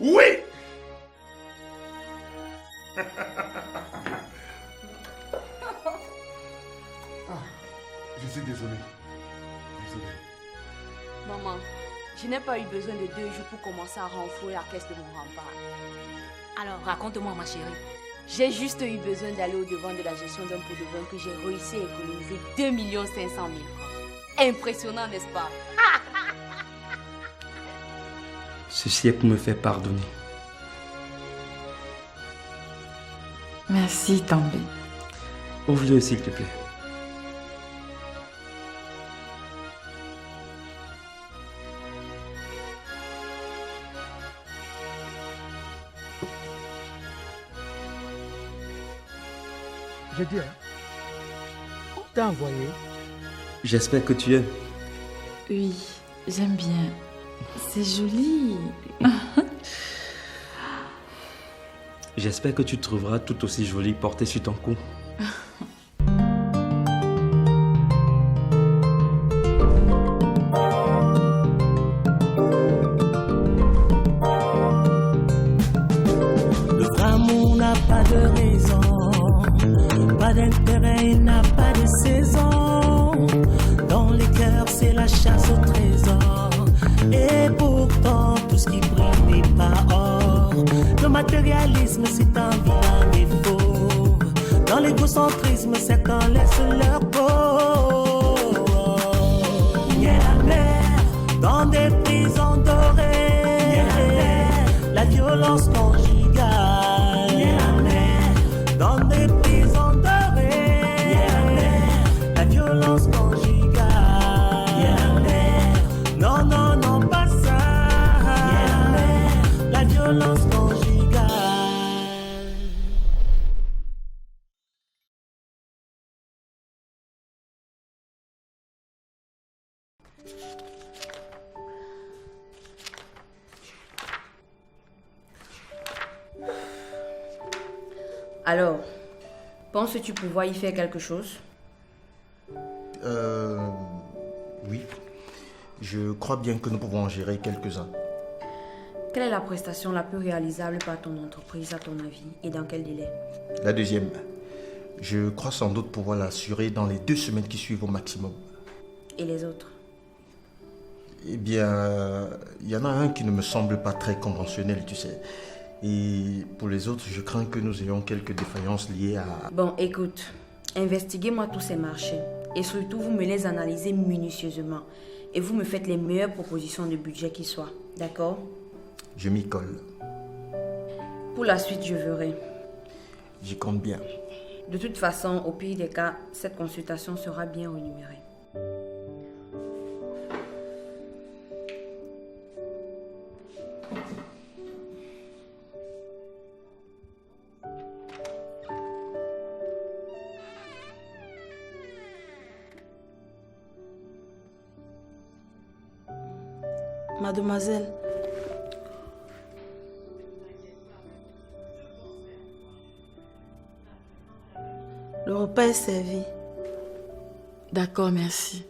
Oui. Ah, je suis désolé. Désolé. Maman, je n'ai pas eu besoin de 2 jours pour commencer à renflouer la caisse de mon rempart. Alors, raconte-moi, ma chérie. J'ai juste eu besoin d'aller au-devant de la gestion d'un pot de vin que j'ai réussi à économiser 2 500 000 francs. Impressionnant, n'est-ce pas? Ceci est pour me faire pardonner. Merci, També. Ouvre-le, s'il te plaît. J'ai dit, on t'a envoyé. J'espère que tu aimes. Oui, j'aime bien. C'est joli. J'espère que tu trouveras tout aussi joli porté sur ton cou. Le vrai amour n'a pas de raison, pas d'intérêt, il n'a pas de saison. Dans les cœurs, c'est la chasse au trésor. Et pourtant, tout ce qui brille n'est pas or. Le matérialisme, c'est un vilain défaut. Dans l'égocentrisme, certains laissent leur peau. Il y a la mer dans des prisons dorées. La violence conjugale. Il y a la mer dans des prisons dorées. La violence conjugale. Il y a la mer. Non, non, non, pas ça. Il y a la mer. La violence conjugale. Alors, penses-tu pouvoir y faire quelque chose? Oui. Je crois bien que nous pouvons en gérer quelques-uns. Quelle est la prestation la plus réalisable par ton entreprise à ton avis et dans quel délai? La deuxième, je crois sans doute pouvoir l'assurer dans les 2 semaines qui suivent au maximum. Et les autres? Eh bien, il y en a un qui ne me semble pas très conventionnel, tu sais. Et pour les autres, je crains que nous ayons quelques défaillances liées à... Bon, écoute, investiguez-moi tous ces marchés et surtout vous me les analysez minutieusement et vous me faites les meilleures propositions de budget qui soient, d'accord? Je m'y colle. Pour la suite, je verrai. J'y compte bien. De toute façon, au pire des cas, cette consultation sera bien rémunérée. Mademoiselle, le repas est servi. D'accord, merci.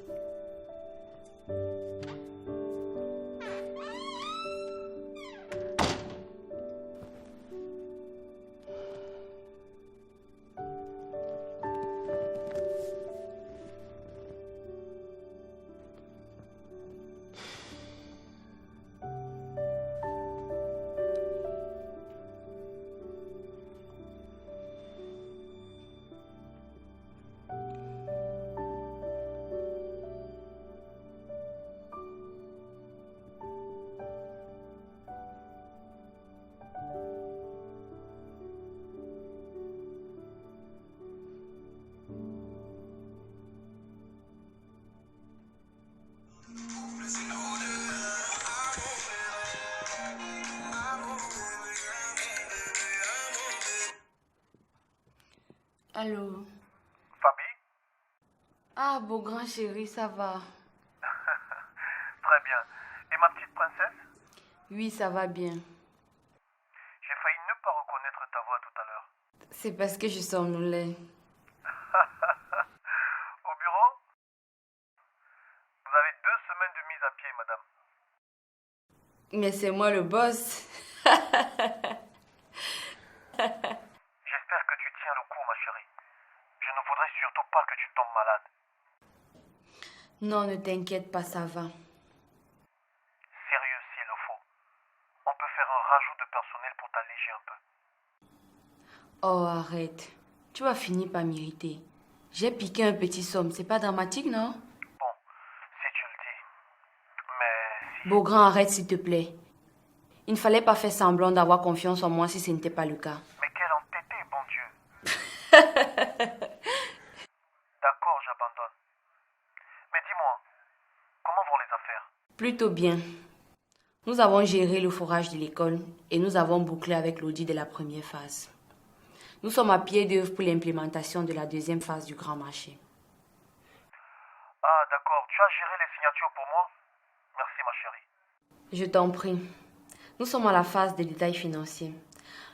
Allô? Fabi? Ah, beau grand chéri, ça va? Très bien. Et ma petite princesse? Oui, ça va bien. J'ai failli ne pas reconnaître ta voix tout à l'heure. C'est parce que je somnolais. Au bureau? Vous avez 2 semaines de mise à pied, madame. Mais c'est moi le boss. J'espère que tu tiens le coup, ma chérie. Je ne voudrais surtout pas que tu tombes malade. Non, ne t'inquiète pas, ça va. Sérieux s'il le faut. On peut faire un rajout de personnel pour t'alléger un peu. Oh, arrête. Tu vas finir par m'irriter. J'ai piqué un petit somme, c'est pas dramatique, non? Bon, si tu le dis. Mais si... Beaugrand, arrête s'il te plaît. Il ne fallait pas faire semblant d'avoir confiance en moi si ce n'était pas le cas. Mais quel entêté, bon Dieu. D'accord, j'abandonne. Mais dis-moi, comment vont les affaires? Plutôt bien. Nous avons géré le forage de l'école et nous avons bouclé avec l'audit de la première phase. Nous sommes à pied d'œuvre pour l'implémentation de la deuxième phase du grand marché. Ah, d'accord. Tu as géré les signatures pour moi? Merci, ma chérie. Je t'en prie. Nous sommes à la phase des détails financiers.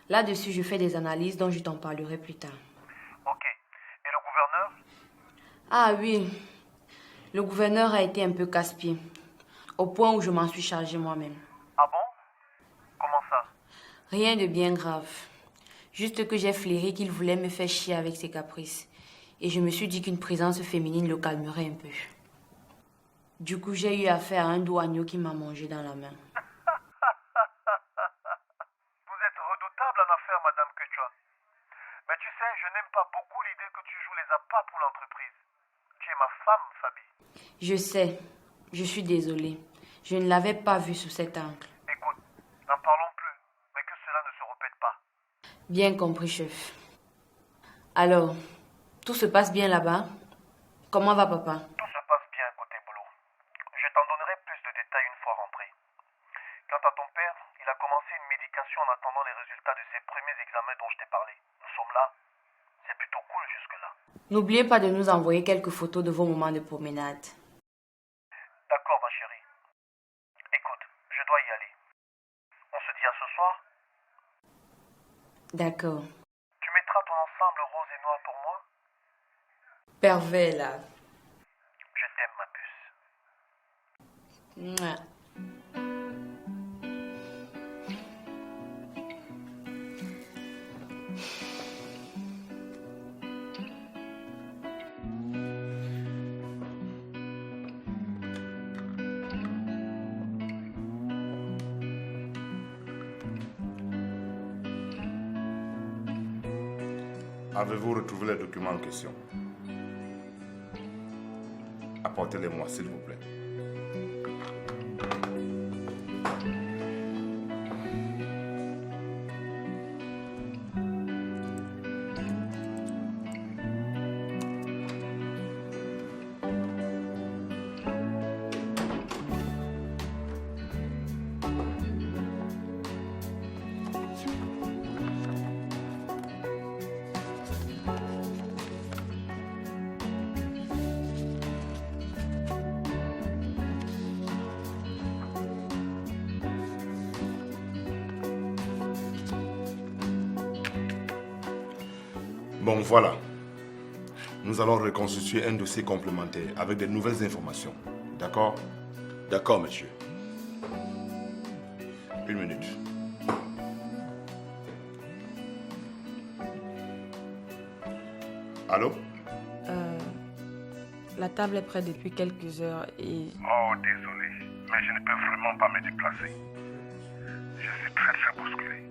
Là-dessus, je fais des analyses dont je t'en parlerai plus tard. Ok. Et le gouverneur? Ah oui. Le gouverneur a été un peu casse-pied. Au point où je m'en suis chargée moi-même. Ah bon? Comment ça? Rien de bien grave. Juste que j'ai flairé qu'il voulait me faire chier avec ses caprices. Et je me suis dit qu'une présence féminine le calmerait un peu. Du coup, j'ai eu affaire à un douanier qui m'a mangé dans la main. Vous êtes redoutable en affaires, Madame Quechua. Mais tu sais, je n'aime pas beaucoup l'idée que tu joues les appâts pour l'entreprise. Tu es ma femme, Fabi. Je sais. Je suis désolée. Je ne l'avais pas vu sous cet angle. Écoute, n'en parlons plus, mais que cela ne se répète pas. Bien compris, chef. Alors, tout se passe bien là-bas? Comment va papa? Tout se passe bien côté boulot. Je t'en donnerai plus de détails une fois rentré. Quant à ton père, il a commencé une médication en attendant les résultats de ses premiers examens dont je t'ai parlé. Nous sommes là. C'est plutôt cool jusque-là. N'oubliez pas de nous envoyer quelques photos de vos moments de promenade. D'accord, ma chérie. Écoute, je dois y aller. On se dit à ce soir? D'accord. Tu mettras ton ensemble rose et noir pour moi? Pervers, là. Je t'aime, ma puce. Mouah. Avez-vous retrouvé les documents en question? Apportez-les-moi, s'il vous plaît. Bon, voilà. Nous allons reconstituer un dossier complémentaire avec de nouvelles informations. D'accord? D'accord, monsieur. Une minute. Allô? La table est prête depuis quelques heures et... Oh, désolé, mais je ne peux vraiment pas me déplacer. Je suis très bousculé.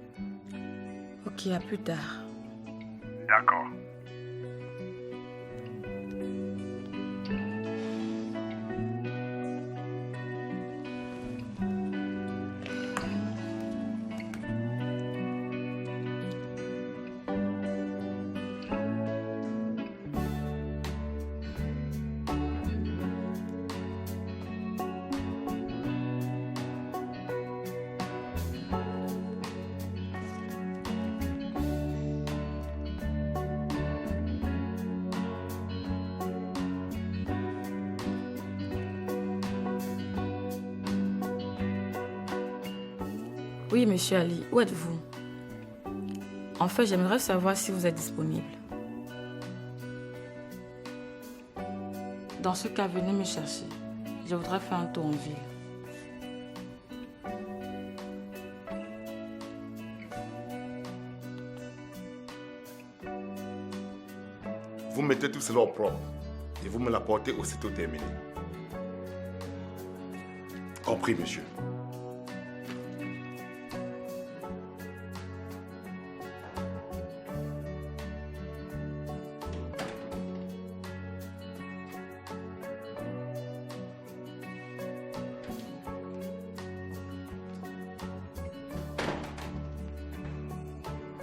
Ok, à plus tard. D'accord. Oui, monsieur Ali, où êtes-vous? En fait, j'aimerais savoir si vous êtes disponible. Dans ce cas, venez me chercher. Je voudrais faire un tour en ville. Vous mettez tout cela au propre et vous me l'apportez aussitôt terminé. Compris, monsieur.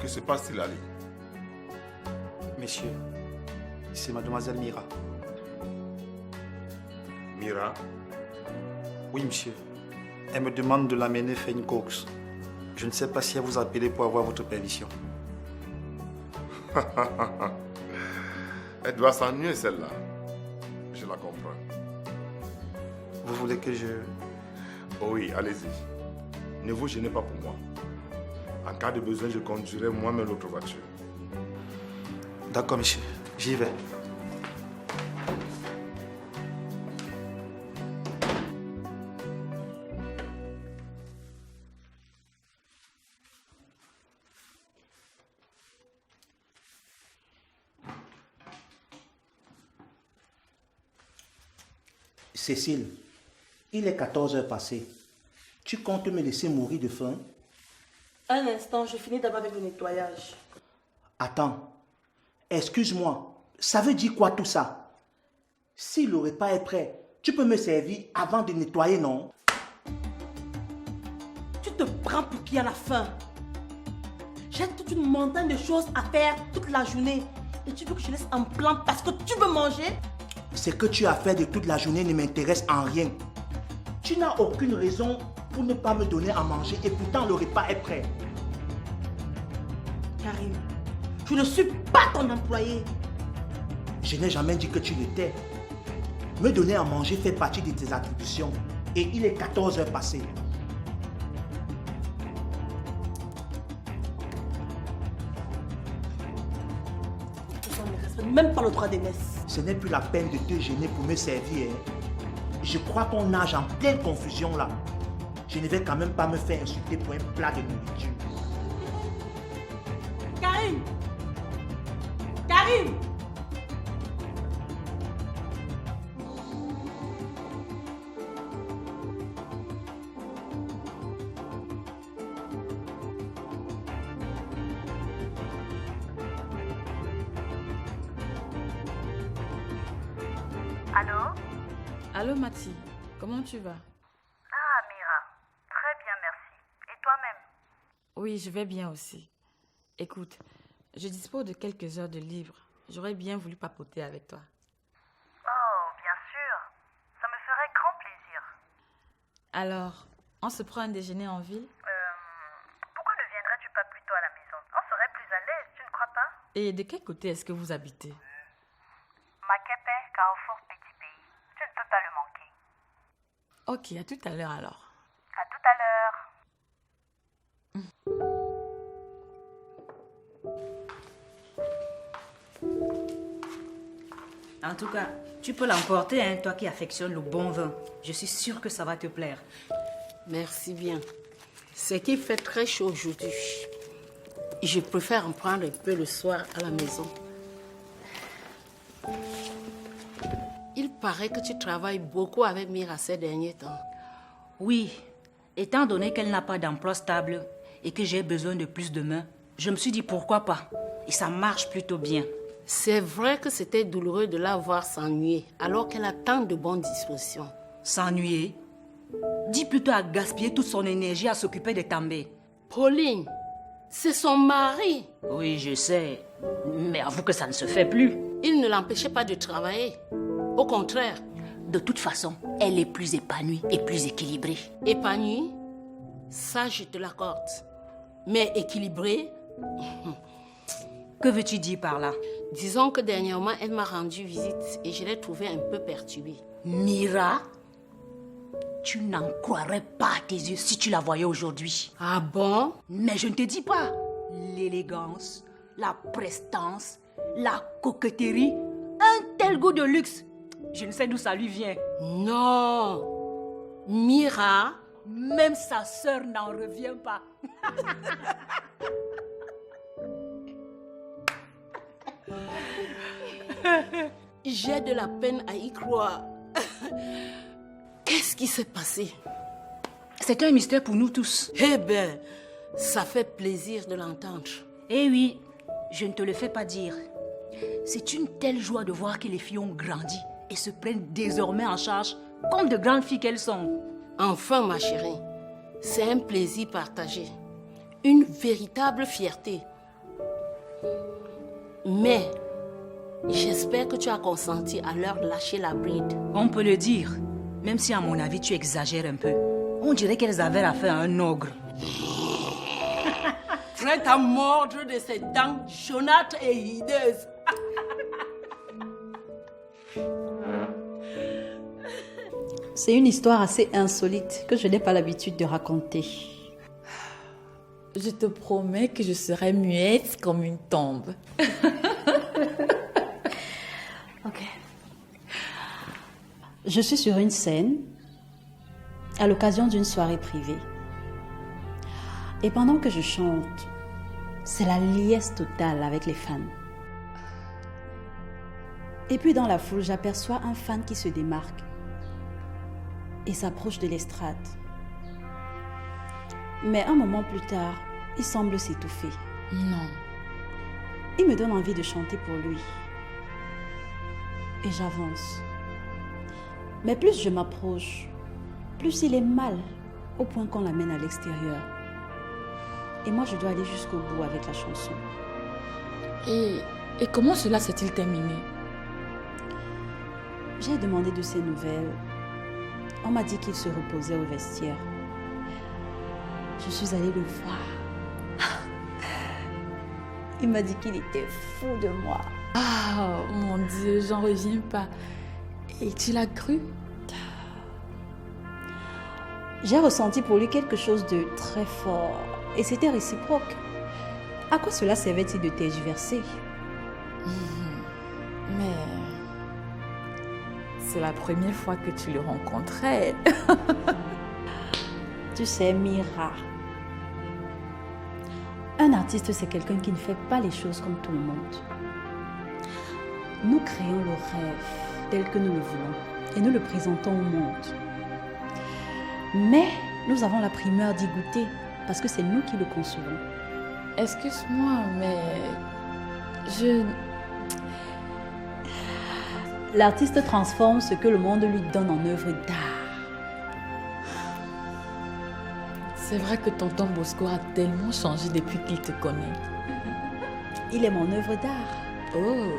Que se passe-t-il, Ali? Messieurs, c'est mademoiselle Mira. Mira? Oui, monsieur. Elle me demande de l'amener faire une course. Je ne sais pas si elle vous a appelé pour avoir votre permission. Elle doit s'ennuyer, celle-là. Je la comprends. Vous voulez que je... Oh oui, allez-y. Ne vous gênez pas pour moi. En cas de besoin, je conduirai moi-même l'autre voiture. D'accord, monsieur. J'y vais. Cécile, il est 14 heures passées. Tu comptes me laisser mourir de faim? Un instant, je finis d'abord avec le nettoyage. Attends, excuse-moi, ça veut dire quoi tout ça? Si le repas est prêt, tu peux me servir avant de nettoyer, non? Tu te prends pour qui à la fin? J'ai toute une montagne de choses à faire toute la journée. Et tu veux que je laisse en plan parce que tu veux manger? Ce que tu as fait de toute la journée ne m'intéresse en rien. Tu n'as aucune raison pour ne pas me donner à manger et pourtant le repas est prêt. Karim, je ne suis pas ton employé. Je n'ai jamais dit que tu l'étais. Me donner à manger fait partie de tes attributions. Et il est 14 heures passées. Ça ne me respecte même pas le droit d'aînesse. Ce n'est plus la peine de te gêner pour me servir. Je crois qu'on nage en pleine confusion là. Je ne vais quand même pas me faire insulter pour un plat de nourriture. Karim! Karim! Allô? Allô, Mathie. Comment tu vas? Ah, Mira. Très bien, merci. Et toi-même? Oui, je vais bien aussi. Écoute, je dispose de quelques heures de libre. J'aurais bien voulu papoter avec toi. Oh, bien sûr. Ça me ferait grand plaisir. Alors, on se prend un déjeuner en ville? Pourquoi ne viendrais-tu pas plutôt à la maison? On serait plus à l'aise, tu ne crois pas? Et de quel côté est-ce que vous habitez? Makepe, Carrefour, Petit Pays. Tu ne peux pas le manquer. Ok, à tout à l'heure alors. À tout à l'heure. En tout cas, tu peux l'emporter, hein, toi qui affectionnes le bon vin. Je suis sûre que ça va te plaire. Merci bien. C'est qu'il fait très chaud aujourd'hui. Je préfère en prendre un peu le soir à la maison. Il paraît que tu travailles beaucoup avec Mira ces derniers temps. Oui, étant donné qu'elle n'a pas d'emploi stable et que j'ai besoin de plus de mains, je me suis dit pourquoi pas. Et ça marche plutôt bien. C'est vrai que c'était douloureux de la voir s'ennuyer alors qu'elle a tant de bonnes dispositions. S'ennuyer? Dis plutôt à gaspiller toute son énergie à s'occuper des tambés. Pauline, c'est son mari. Oui, je sais. Mais avoue que ça ne se fait plus. Il ne l'empêchait pas de travailler. Au contraire. De toute façon, elle est plus épanouie et plus équilibrée. Épanouie? Ça, je te l'accorde. Mais équilibrée? Que veux-tu dire par là? Disons que dernièrement, elle m'a rendu visite et je l'ai trouvée un peu perturbée. Mira, tu n'en croirais pas à tes yeux si tu la voyais aujourd'hui. Ah bon? Mais je ne te dis pas. L'élégance, la prestance, la coquetterie, un tel goût de luxe. Je ne sais d'où ça lui vient. Non. Mira? Même sa sœur n'en revient pas. J'ai de la peine à y croire. Qu'est-ce qui s'est passé? C'est un mystère pour nous tous. Eh bien, ça fait plaisir de l'entendre. Eh oui, je ne te le fais pas dire. C'est une telle joie de voir que les filles ont grandi et se prennent désormais en charge comme de grandes filles qu'elles sont. Enfin, ma chérie, c'est un plaisir partagé. Une véritable fierté. Mais j'espère que tu as consenti à leur lâcher la bride. On peut le dire, même si à mon avis tu exagères un peu. On dirait qu'elles avaient affaire à un ogre. Prête à mordre de ses dents jaunâtres et hideuses. C'est une histoire assez insolite que je n'ai pas l'habitude de raconter. Je te promets que je serai muette comme une tombe. Ok. Je suis sur une scène à l'occasion d'une soirée privée. Et pendant que je chante, c'est la liesse totale avec les fans. Et puis dans la foule, j'aperçois un fan qui se démarque et s'approche de l'estrade. Mais un moment plus tard, il semble s'étouffer. Non. Il me donne envie de chanter pour lui. Et j'avance. Mais plus je m'approche, plus il est mal, au point qu'on l'amène à l'extérieur. Et moi, je dois aller jusqu'au bout avec la chanson. Et comment cela s'est-il terminé? J'ai demandé de ses nouvelles. On m'a dit qu'il se reposait au vestiaire. Je suis allée le voir. Il m'a dit qu'il était fou de moi. Ah, mon Dieu, j'en reviens pas. Et tu l'as cru? J'ai ressenti pour lui quelque chose de très fort. Et c'était réciproque. À quoi cela servait-il de tergiverser? Mais c'est la première fois que tu le rencontrais. Tu sais, Mira, un artiste, c'est quelqu'un qui ne fait pas les choses comme tout le monde. Nous créons le rêve tel que nous le voulons et nous le présentons au monde. Mais nous avons la primeur d'y goûter parce que c'est nous qui le concevons. Excuse-moi, mais L'artiste transforme ce que le monde lui donne en œuvre d'art. C'est vrai que tonton Bosco a tellement changé depuis qu'il te connaît. Il est mon œuvre d'art. Oh.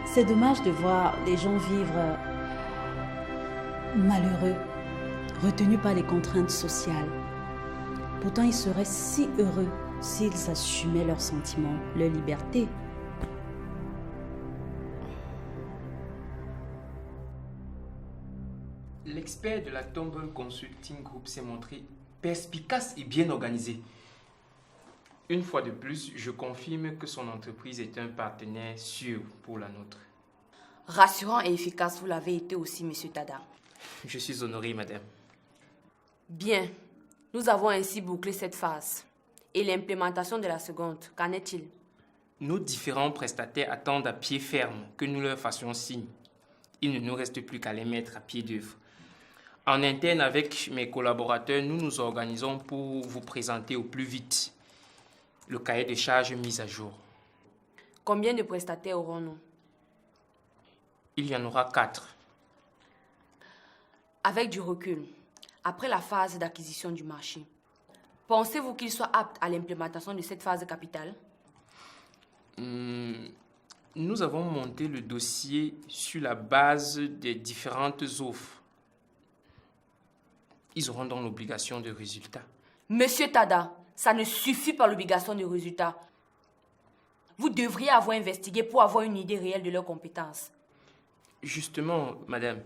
C'est dommage de voir les gens vivre malheureux, retenus par les contraintes sociales. Pourtant, ils seraient si heureux s'ils assumaient leurs sentiments, leur liberté. L'expert de la Tumble Consulting Group s'est montré perspicace et bien organisé. Une fois de plus, je confirme que son entreprise est un partenaire sûr pour la nôtre. Rassurant et efficace, vous l'avez été aussi, Monsieur Tada. Je suis honoré, madame. Bien, nous avons ainsi bouclé cette phase. Et l'implémentation de la seconde, qu'en est-il? Nos différents prestataires attendent à pied ferme que nous leur fassions signe. Il ne nous reste plus qu'à les mettre à pied d'œuvre. En interne, avec mes collaborateurs, nous nous organisons pour vous présenter au plus vite le cahier de charges mis à jour. Combien de prestataires aurons-nous? Il y en aura 4. Avec du recul, après la phase d'acquisition du marché, pensez-vous qu'ils soient aptes à l'implémentation de cette phase capitale? Nous avons monté le dossier sur la base des différentes offres. Ils auront donc l'obligation de résultat. Monsieur Tada, ça ne suffit pas l'obligation de résultat. Vous devriez avoir investigué pour avoir une idée réelle de leurs compétences. Justement, madame,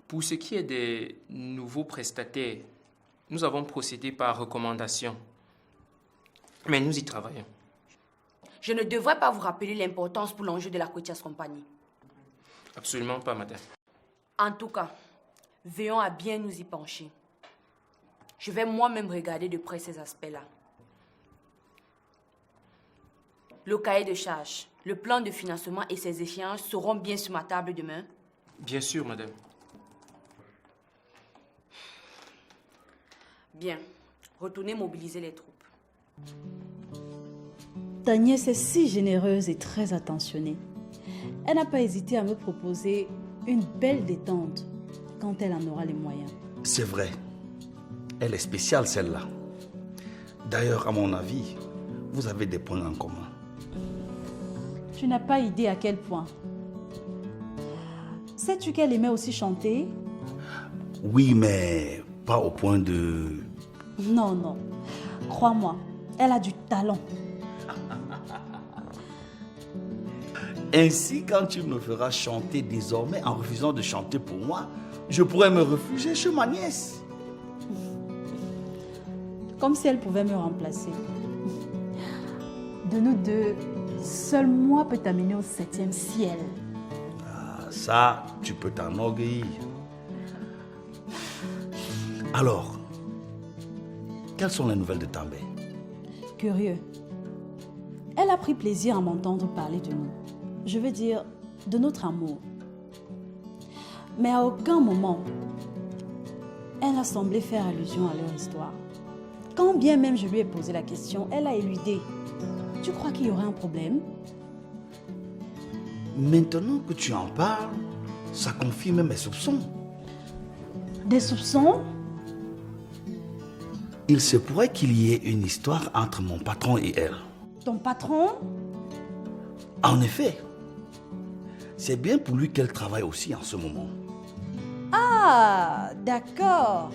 pour ce qui est des nouveaux prestataires, nous avons procédé par recommandation. Mais nous y travaillons. Je ne devrais pas vous rappeler l'importance pour l'enjeu de la Cotias Compagnie. Absolument pas, madame. En tout cas, veillons à bien nous y pencher. Je vais moi-même regarder de près ces aspects-là. Le cahier de charges. Le plan de financement et ses échéances seront bien sur ma table demain? Bien sûr, madame. Bien. Retournez mobiliser les troupes. Ta nièce est si généreuse et très attentionnée. Elle n'a pas hésité à me proposer une belle détente quand elle en aura les moyens. C'est vrai. Elle est spéciale, celle-là. D'ailleurs, à mon avis, vous avez des points en commun. Tu n'as pas idée à quel point. Sais-tu qu'elle aimait aussi chanter? Oui, mais pas au point de... Non, non. Crois-moi, elle a du talent. Ainsi, quand tu me feras chanter désormais en refusant de chanter pour moi, je pourrais me réfugier chez ma nièce. Comme si elle pouvait me remplacer. De nous deux, seul moi peut t'amener au 7e ciel. Ah, ça, tu peux t'enorgueillir. Alors, quelles sont les nouvelles de També? Curieux. Elle a pris plaisir à m'entendre parler de nous. Je veux dire, de notre amour. Mais à aucun moment, elle a semblé faire allusion à leur histoire. Quand bien même je lui ai posé la question, elle a éludé. Tu crois qu'il y aurait un problème? Maintenant que tu en parles, ça confirme mes soupçons. Des soupçons? Il se pourrait qu'il y ait une histoire entre mon patron et elle. Ton patron? En effet, c'est bien pour lui qu'elle travaille aussi en ce moment. Ah, d'accord.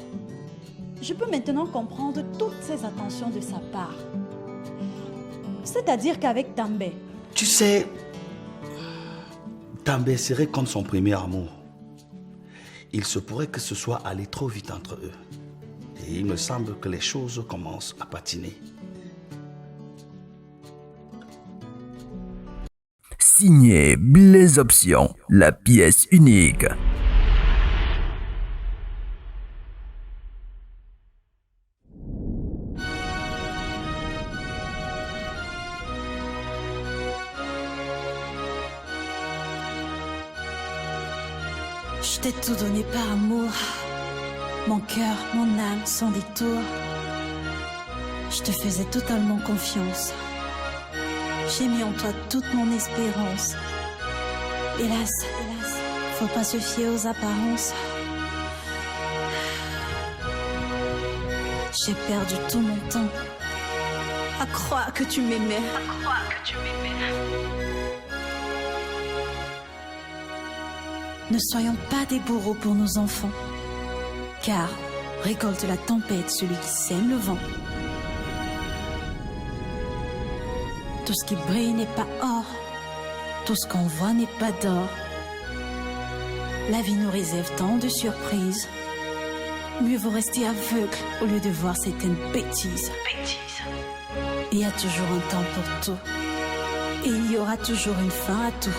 Je peux maintenant comprendre toutes ces attentions de sa part. C'est-à-dire qu'avec També... Tu sais, També serait comme son premier amour. Il se pourrait que ce soit allé trop vite entre eux. Et il me semble que les choses commencent à patiner. Signé Blaise Option, la pièce unique. Je t'ai tout donné par amour. Mon cœur, mon âme, sans détour. Je te faisais totalement confiance. J'ai mis en toi toute mon espérance. Hélas, faut pas se fier aux apparences. J'ai perdu tout mon temps à croire que tu m'aimais. Ne soyons pas des bourreaux pour nos enfants, car récolte la tempête celui qui sème le vent. Tout ce qui brille n'est pas or, tout ce qu'on voit n'est pas d'or. La vie nous réserve tant de surprises. Mieux vaut rester aveugle au lieu de voir certaines bêtises. Il y a toujours un temps pour tout, et il y aura toujours une fin à tout.